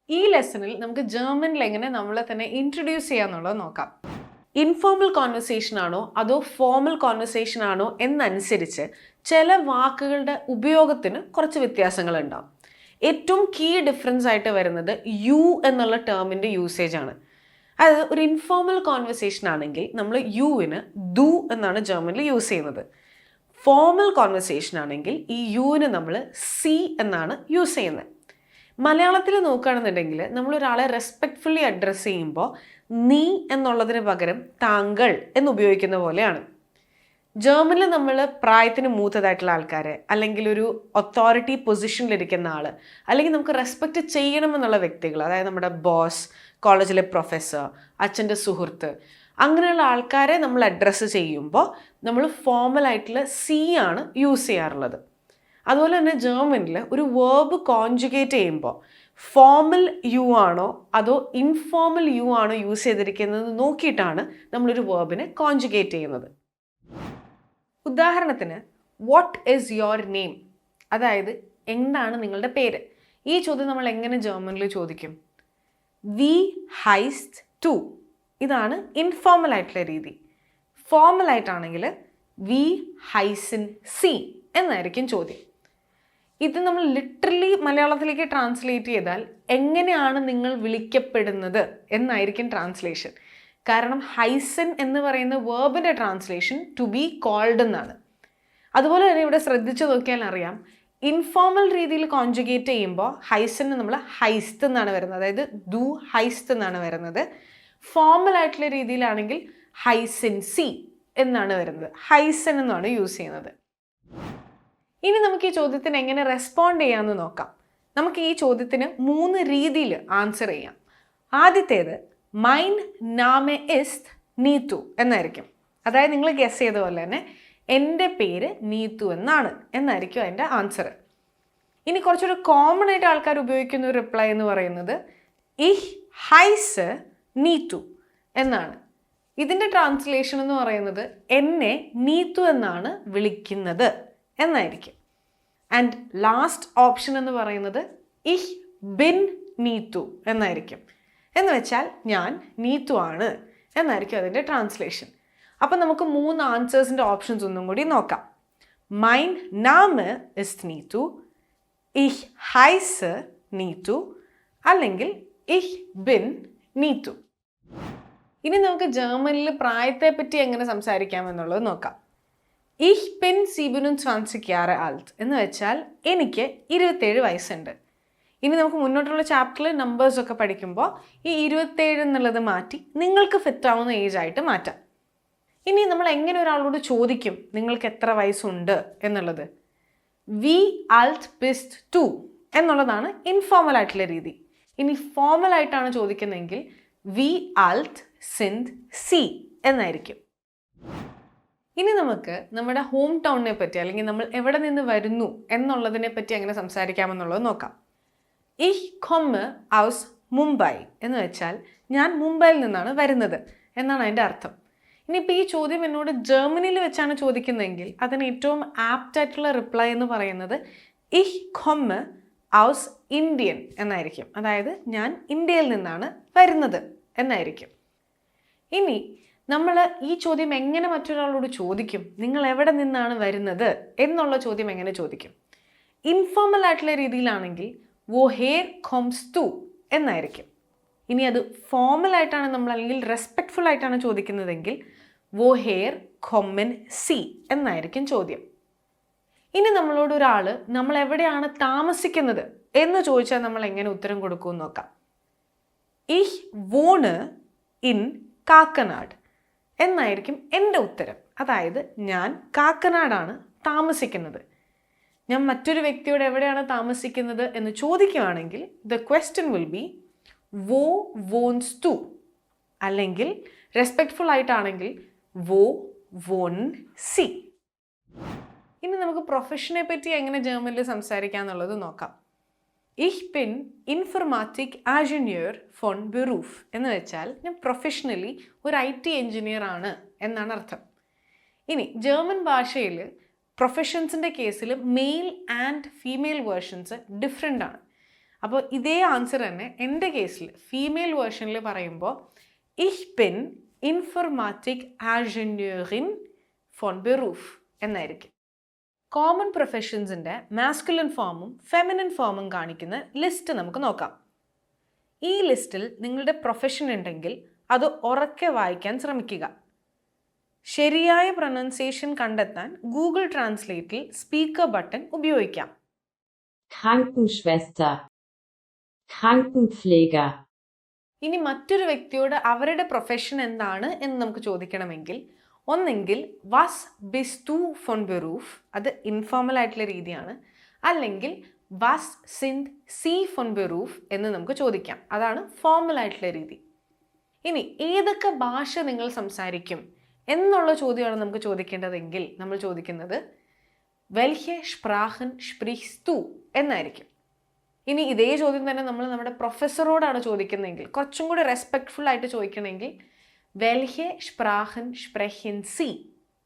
ഈ ലെസണിൽ നമുക്ക് ജർമ്മനിൽ എങ്ങനെ നമ്മളെ തന്നെ ഇൻട്രൊഡ്യൂസ് ചെയ്യാന്നുള്ളത് നോക്കാം. ഇൻഫോർമൽ കോൺവെർസേഷൻ ആണോ അതോ ഫോർമൽ കോൺവെർസേഷൻ ആണോ എന്നനുസരിച്ച് ചില വാക്കുകളുടെ ഉപയോഗത്തിന് കുറച്ച് വ്യത്യാസങ്ങൾ ഉണ്ടാവും. ഏറ്റവും കീ ഡിഫറൻസ് ആയിട്ട് വരുന്നത് യു എന്നുള്ള ടേമിൻ്റെ യൂസേജ് ആണ്. അതായത് ഒരു ഇൻഫോർമൽ കോൺവെർസേഷൻ ആണെങ്കിൽ നമ്മൾ യുവിന് ദു എന്നാണ് ജർമ്മനിൽ യൂസ് ചെയ്യുന്നത്. ഫോർമൽ കോൺവെർസേഷൻ ആണെങ്കിൽ ഈ യുവിന് നമ്മൾ സി എന്നാണ് യൂസ് ചെയ്യുന്നത്. മലയാളത്തിൽ നോക്കുകയാണെന്നുണ്ടെങ്കിൽ നമ്മൾ ഒരാളെ റെസ്പെക്റ്റ്ഫുള്ളി അഡ്രസ്സ് ചെയ്യുമ്പോൾ നീ എന്നുള്ളതിന് പകരം താങ്കൾ എന്ന് ഉപയോഗിക്കുന്ന പോലെയാണ്. ജർമ്മനിൽ നമ്മൾ പ്രായത്തിന് മൂത്തതായിട്ടുള്ള ആൾക്കാരെ, അല്ലെങ്കിൽ ഒരു ഒത്തോറിറ്റി പൊസിഷനിലിരിക്കുന്ന ആൾ, അല്ലെങ്കിൽ നമുക്ക് റെസ്പെക്റ്റ് ചെയ്യണമെന്നുള്ള വ്യക്തികൾ, അതായത് നമ്മുടെ ബോസ്, കോളേജിലെ പ്രൊഫസർ, അച്ഛൻ്റെ സുഹൃത്ത്, അങ്ങനെയുള്ള ആൾക്കാരെ നമ്മൾ അഡ്രസ്സ് ചെയ്യുമ്പോൾ നമ്മൾ ഫോർമലായിട്ടുള്ള സി ആണ് യൂസ് ചെയ്യാറുള്ളത്. അതുപോലെ തന്നെ ജർമ്മനിൽ ഒരു വേർബ് കോൺജുഗേറ്റ് ചെയ്യുമ്പോൾ ഫോർമൽ യു ആണോ അതോ ഇൻഫോർമൽ യു ആണോ യൂസ് ചെയ്തിരിക്കുന്നത് നോക്കിയിട്ടാണ് നമ്മളൊരു വേർബിനെ കോൺജുഗേറ്റ് ചെയ്യുന്നത്. ഉദാഹരണത്തിന് വാട്ട് ഈസ് യുവർ നെയിം, അതായത് എന്താണ് നിങ്ങളുടെ പേര്. ഈ ചോദ്യം നമ്മൾ എങ്ങനെ ജർമ്മനിൽ ചോദിക്കും? വി ഹൈസ്റ്റ് ടു. ഇതാണ് ഇൻഫോർമൽ ആയിട്ടുള്ള രീതി. ഫോർമൽ ആയിട്ടാണെങ്കിൽ വി ഹൈസിൻ സി എന്നായിരിക്കും ചോദ്യം. ഇത് നമ്മൾ ലിറ്ററലി മലയാളത്തിലേക്ക് ട്രാൻസ്ലേറ്റ് ചെയ്താൽ എങ്ങനെയാണ് നിങ്ങൾ വിളിക്കപ്പെടുന്നത് എന്നായിരിക്കും ട്രാൻസ്ലേഷൻ. കാരണം ഹൈസൻ എന്ന് പറയുന്ന വേർബിൻ്റെ ട്രാൻസ്ലേഷൻ ടു ബി കോൾഡ് എന്നാണ്. അതുപോലെ തന്നെ ഇവിടെ ശ്രദ്ധിച്ചു നോക്കിയാൽ അറിയാം, ഇൻഫോർമൽ രീതിയിൽ കോൺജുഗേറ്റ് ചെയ്യുമ്പോൾ ഹൈസന് നമ്മൾ ഹൈസ്ത് എന്നാണ് വരുന്നത്, അതായത് ദു ഹൈസ്ത് എന്നാണ് വരുന്നത്. ഫോർമൽ ആയിട്ടുള്ള രീതിയിലാണെങ്കിൽ ഹൈസിൻ സി എന്നാണ് വരുന്നത്, ഹൈസൻ എന്നാണ് യൂസ് ചെയ്യുന്നത്. ഇനി നമുക്ക് ഈ ചോദ്യത്തിന് എങ്ങനെ റെസ്പോണ്ട് ചെയ്യാമെന്ന് നോക്കാം. നമുക്ക് ഈ ചോദ്യത്തിന് 3 രീതിയിൽ ആൻസർ ചെയ്യാം. ആദ്യത്തേത് മൈൻ നാമെ ഇസ്റ്റ് നീതു എന്നായിരിക്കും. അതായത് നിങ്ങൾ ഗസ് ചെയ്ത പോലെ തന്നെ എൻ്റെ പേര് നീതു എന്നായിരിക്കും അതിൻ്റെ ആൻസർ. ഇനി കുറച്ചൊരു കോമൺ ആയിട്ട് ആൾക്കാർ ഉപയോഗിക്കുന്ന ഒരു റിപ്ലൈ എന്ന് പറയുന്നത് ഇഹ് ഹൈസ് നീതു എന്നാണ്. ഇതിൻ്റെ ട്രാൻസ്ലേഷൻ എന്ന് പറയുന്നത് എന്നെ നീതു എന്നാണ് വിളിക്കുന്നത് എന്നായിരിക്കും. ആൻഡ് ലാസ്റ്റ് ഓപ്ഷൻ എന്ന് പറയുന്നത് ഇഹ് ബിൻ നീതു എന്നായിരിക്കും. എന്ന് വെച്ചാൽ ഞാൻ നീതു ആണ് എന്നായിരിക്കും അതിൻ്റെ ട്രാൻസ്ലേഷൻ. അപ്പം നമുക്ക് 3 ആൻസേഴ്സിൻ്റെ ഓപ്ഷൻസ് ഒന്നും കൂടി നോക്കാം. മൈൻ നാമ് ഇസ് നീതു, ഇഹ് ഹൈസ് നീതു, അല്ലെങ്കിൽ ഇഹ് ബിൻ നീതു. ഇനി നമുക്ക് ജർമ്മനിൽ പ്രായത്തെ പറ്റി എങ്ങനെ സംസാരിക്കാമെന്നുള്ളത് നോക്കാം. ഇഹ് ബിൻ 27 Jahre alt എന്ന് വെച്ചാൽ എനിക്ക് 27 വയസ്സുണ്ട്. ഇനി നമുക്ക് മുന്നോട്ടുള്ള ചാപ്റ്ററിൽ നമ്പേഴ്സൊക്കെ പഠിക്കുമ്പോൾ ഈ 27 എന്നുള്ളത് മാറ്റി നിങ്ങൾക്ക് ഫിറ്റ് ആവുന്ന ഏജ് ആയിട്ട് മാറ്റാം. ഇനി നമ്മൾ എങ്ങനെ ഒരാളോട് ചോദിക്കും നിങ്ങൾക്ക് എത്ര വയസ്സുണ്ട് എന്നുള്ളത്? വി ആൾട്ട് ബിസ്റ്റ് ടു എന്നുള്ളതാണ് ഇൻഫോർമൽ ആയിട്ടുള്ള രീതി. ഇനി ഫോർമൽ ആയിട്ടാണ് ചോദിക്കുന്നതെങ്കിൽ വി ആൾട്ട് സിൻഡ് സി എന്നായിരിക്കും. ഇനി നമുക്ക് നമ്മുടെ ഹോം ടൗണിനെ പറ്റി, അല്ലെങ്കിൽ നമ്മൾ എവിടെ നിന്ന് വരുന്നു എന്നുള്ളതിനെ പറ്റി എങ്ങനെ സംസാരിക്കാമെന്നുള്ളത് നോക്കാം. ഇഹ് komme aus മുംബൈ എന്ന് വെച്ചാൽ ഞാൻ മുംബൈയിൽ നിന്നാണ് വരുന്നത് എന്നാണ് അതിൻ്റെ അർത്ഥം. ഇനിയിപ്പോൾ ഈ ചോദ്യം എന്നോട് ജർമ്മനിയിൽ വെച്ചാണ് ചോദിക്കുന്നതെങ്കിൽ അതിന് ഏറ്റവും ആപ്റ്റ് ആയിട്ടുള്ള റിപ്ലൈ എന്ന് പറയുന്നത് ഇഹ് komme aus ഇന്ത്യൻ എന്നായിരിക്കും. അതായത് ഞാൻ ഇന്ത്യയിൽ നിന്നാണ് വരുന്നത് എന്നായിരിക്കും. ഇനി നമ്മൾ ഈ ചോദ്യം എങ്ങനെ മറ്റൊരാളോട് ചോദിക്കും? നിങ്ങൾ എവിടെ നിന്നാണ് വരുന്നത് എന്നുള്ള ചോദ്യം എങ്ങനെ ചോദിക്കും? ഇൻഫോർമൽ ആയിട്ടുള്ള രീതിയിലാണെങ്കിൽ woher kommst du എന്നായിരിക്കും. ഇനി അത് ഫോർമൽ ആയിട്ടാണ് നമ്മൾ, അല്ലെങ്കിൽ റെസ്പെക്റ്റ്ഫുൾ ആയിട്ടാണ് ചോദിക്കുന്നതെങ്കിൽ woher kommen sie എന്നായിരിക്കും ചോദ്യം. ഇനി നമ്മളോട് ഒരാൾ നമ്മൾ എവിടെയാണ് താമസിക്കുന്നത് എന്ന് ചോദിച്ചാൽ നമ്മൾ എങ്ങനെ ഉത്തരം കൊടുക്കുമെന്ന് നോക്കാം. ഇഹ് wohne in കാക്കനാട് എന്നായിരിക്കും എൻ്റെ ഉത്തരം. അതായത് ഞാൻ കാക്കനാടാണ് താമസിക്കുന്നത്. ഞാൻ മറ്റൊരു വ്യക്തിയോട് എവിടെയാണ് താമസിക്കുന്നത് എന്ന് ചോദിക്കുകയാണെങ്കിൽ ദ ക്വസ്റ്റ്യൻ വിൽ ബി വോ വോൺസ് ടു, അല്ലെങ്കിൽ റെസ്പെക്റ്റ്ഫുൾ ആയിട്ടാണെങ്കിൽ വോ വോൺ സി. ഇനി നമുക്ക് പ്രൊഫഷനെ പറ്റി എങ്ങനെ ജർമ്മനിൽ സംസാരിക്കാം എന്നുള്ളത് നോക്കാം. ഇഹ് ബിൻ ഇൻഫർമാറ്റിക് ആംജിനിയർ ഫോൺ ബെറൂഫ് എന്ന് വെച്ചാൽ ഞാൻ പ്രൊഫഷണലി ഒരു IT എഞ്ചിനീയർ ആണ് എന്നാണ് അർത്ഥം. ഇനി ജർമ്മൻ ഭാഷയിൽ പ്രൊഫഷൻസിൻ്റെ കേസിൽ male and female versions different ആണ്. അപ്പോൾ ഇതേ ആൻസർ തന്നെ എൻ്റെ കേസിൽ ഫീമെയിൽ വേർഷനിൽ പറയുമ്പോൾ ഇഹ് ബിൻ ഇൻഫർമാറ്റിക് ആംജിനിയറിൻ ഫോൺ ബെറൂഫ് എന്നായിരിക്കും. കോമൺ പ്രൊഫഷൻസിൻ്റെ മാസ്കുലിൻ ഫോമും ഫെമിനിൻ ഫോമും കാണിക്കുന്ന ലിസ്റ്റ് നമുക്ക് നോക്കാം. ഈ ലിസ്റ്റിൽ നിങ്ങളുടെ പ്രൊഫഷൻ ഉണ്ടെങ്കിൽ അത് ഉറക്കെ വായിക്കാൻ ശ്രമിക്കുക. ശരിയായ പ്രൊനൗൺസിയേഷൻ കണ്ടെത്താൻ ഗൂഗിൾ ട്രാൻസ്ലേറ്റിൽ സ്പീക്കർ ബട്ടൺ ഉപയോഗിക്കാം. Krankenschwester, Krankenpfleger. ഇനി മറ്റൊരു വ്യക്തിയോട് അവരുടെ പ്രൊഫഷൻ എന്താണ് എന്ന് നമുക്ക് ചോദിക്കണമെങ്കിൽ ഒന്നെങ്കിൽ വാസ് ബിസ് ടു ഫോൺ ബെറൂഫ്, അത് ഇൻഫോർമൽ ആയിട്ടുള്ള രീതിയാണ്, അല്ലെങ്കിൽ വാസ് സിൻഡ് സി ഫോൺ ബെറൂഫ് എന്ന് നമുക്ക് ചോദിക്കാം. അതാണ് ഫോർമൽ ആയിട്ടുള്ള രീതി. ഇനി ഏതൊക്കെ ഭാഷ നിങ്ങൾ സംസാരിക്കും എന്നുള്ള ചോദ്യമാണ് നമുക്ക് ചോദിക്കേണ്ടതെങ്കിൽ നമ്മൾ ചോദിക്കുന്നത് വെൽഹെ സ്പ്രാഹൻ സ്പ്രീഹ്സ് തു എന്നായിരിക്കും. ഇനി ഇതേ ചോദ്യം തന്നെ നമ്മൾ നമ്മുടെ പ്രൊഫസറോടാണ് ചോദിക്കുന്നതെങ്കിൽ കുറച്ചും കൂടി റെസ്പെക്ട്ഫുൾ ആയിട്ട് ചോദിക്കണമെങ്കിൽ വെൽഹെ സ്പ്രാഹൻ സ്പ്രെഹൻ സി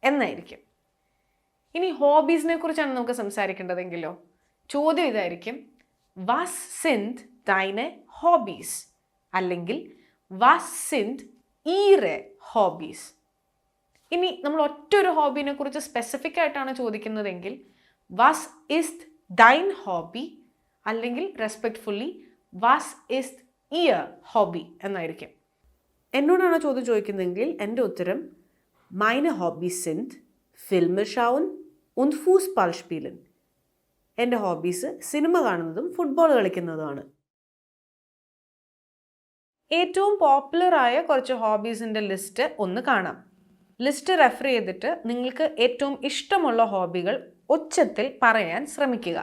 എന്നായിരിക്കും. ഇനി ഹോബീസിനെ കുറിച്ചാണ് നമുക്ക് സംസാരിക്കേണ്ടതെങ്കിലോ ചോദ്യം ഇതായിരിക്കും വാസ് സിൻഡ് ദൈനെ ഹോബീസ്, അല്ലെങ്കിൽ വാസ് സിൻഡ് ഈറെ ഹോബീസ്. ഇനി നമ്മൾ ഒറ്റൊരു ഹോബീനെ കുറിച്ച് സ്പെസിഫിക് ആയിട്ടാണ് ചോദിക്കുന്നതെങ്കിൽ വാസ് ഇസ്റ്റ് ഡൈൻ ഹോബി, അല്ലെങ്കിൽ റെസ്പെക്ട്ഫുള്ളി വാസ് ഇസ്റ്റ് ഇയർ ഹോബി എന്നായിരിക്കും. എന്നോടാണ് ചോദ്യം ചോദിക്കുന്നതെങ്കിൽ എൻ്റെ ഉത്തരം മൈനെ ഹോബീസ് സിൻഡ് ഫിൽമ് ഷൗൻ und Fußball spielen. എൻ്റെ ഹോബീസ് സിനിമ കാണുന്നതും ഫുട്ബോൾ കളിക്കുന്നതുമാണ്. ഏറ്റവും പോപ്പുലറായ കുറച്ച് ഹോബീസിൻ്റെ ലിസ്റ്റ് ഒന്ന് കാണാം. ലിസ്റ്റ് റെഫർ ചെയ്തിട്ട് നിങ്ങൾക്ക് ഏറ്റവും ഇഷ്ടമുള്ള ഹോബികൾ ഉച്ചത്തിൽ പറയാൻ ശ്രമിക്കുക.